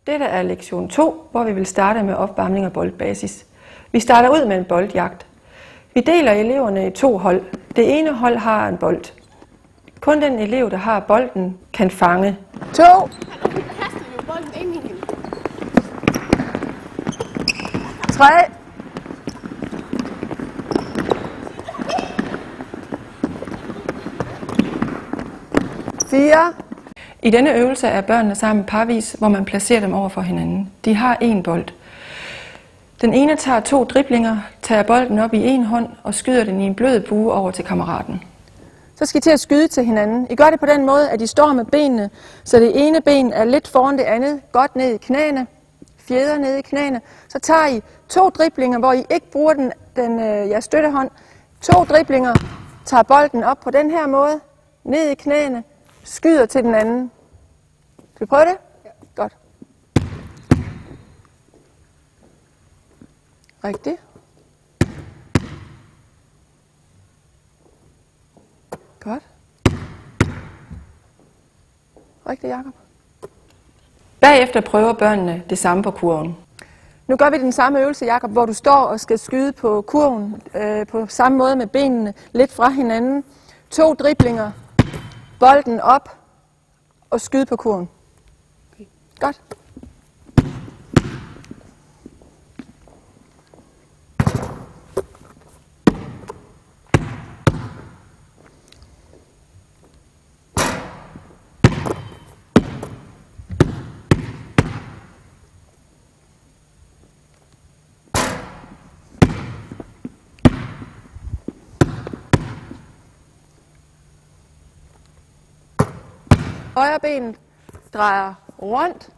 Dette er lektion 2, hvor vi vil starte med opvarmning af boldbasis. Vi starter ud med en boldjagt. Vi deler eleverne i 2 hold. Det ene hold har en bold. Kun den elev, der har bolden, kan fange. 2. Han kaster jo bolden ind i hende. 3. 4. I denne øvelse er børnene sammen parvis, hvor man placerer dem over for hinanden. De har en bold. Den ene tager 2 driblinger, tager bolden op i en hånd og skyder den i en blød bue over til kammeraten. Så skal I til at skyde til hinanden. I gør det på den måde, at I står med benene, så det ene ben er lidt foran det andet, godt ned i knæene, fjeder ned i knæene. Så tager I 2 driblinger, hvor I ikke bruger jeres støttehånd. 2 driblinger, tager bolden op på den her måde, ned i knæene, skyder til den anden. Skal vi prøve det? Ja. Godt. Rigtigt. Godt. Rigtigt, Jakob. Bagefter prøver børnene det samme på kurven. Nu gør vi den samme øvelse, Jakob, hvor du står og skal skyde på kurven på samme måde med benene lidt fra hinanden. 2 driblinger, bolden op og skyde på kurven. Okay. Godt. Højre benet drejer rundt,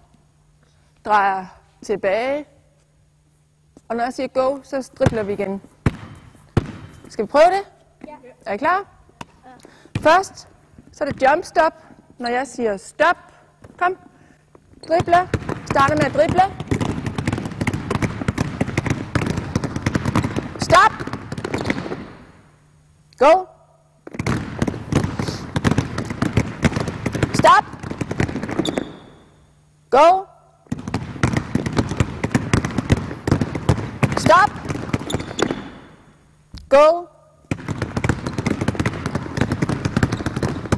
drejer tilbage, og når jeg siger go, så dribler vi igen. Skal vi prøve det? Ja. Er I klar? Ja. Først, så er det jump stop. Når jeg siger stop, kom, dribler, starter med at drible. Stop, go. Stop. Go. Stop. Go.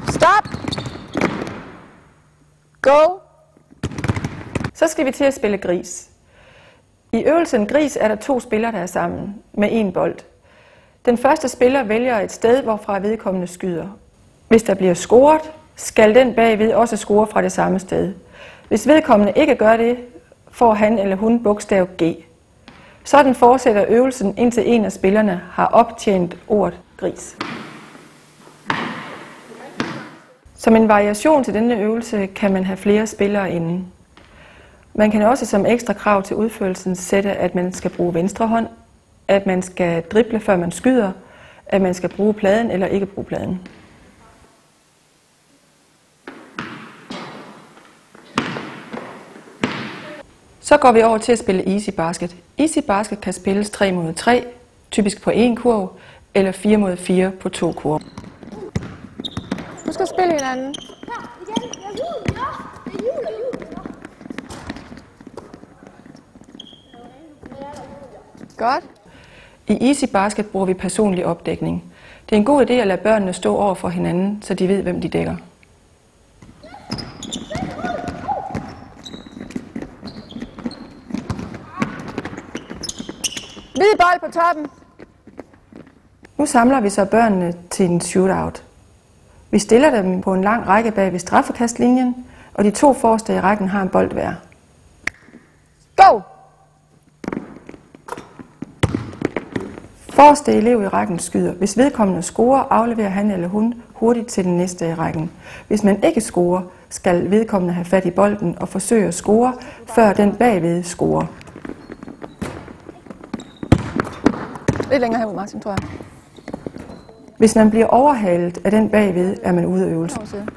Stop. Go. Så skal vi til at spille gris. I øvelsen gris er der 2 spillere, der er sammen med en bold. Den første spiller vælger et sted, hvorfra vedkommende skyder. Hvis der bliver scoret, skal den bagved også score fra det samme sted. Hvis vedkommende ikke gør det, får han eller hun bogstav G. Sådan fortsætter øvelsen, indtil en af spillerne har optjent ordet gris. Som en variation til denne øvelse kan man have flere spillere inde. Man kan også som ekstra krav til udførelsen sætte, at man skal bruge venstre hånd, at man skal drible før man skyder, at man skal bruge pladen eller ikke bruge pladen. Så går vi over til at spille Easy Basket. Easy Basket kan spilles 3 mod 3, typisk på 1 kurv, eller 4 mod 4 på 2 kurve. Du skal spille hinanden. Godt. I Easy Basket bruger vi personlig opdækning. Det er en god idé at lade børnene stå over for hinanden, så de ved, hvem de dækker. Hvid bold på toppen. Nu samler vi så børnene til en shootout. Vi stiller dem på en lang række bag ved straffekastlinjen, og de 2 forreste i rækken har en bold hver. Go! Forreste elev i rækken skyder. Hvis vedkommende scorer, afleverer han eller hun hurtigt til den næste i rækken. Hvis man ikke scorer, skal vedkommende have fat i bolden og forsøge at score, før den bagved scorer. Lidt længere herud, Martin, tror jeg. Hvis man bliver overhalet af den bagved, er man ude af øvelsen.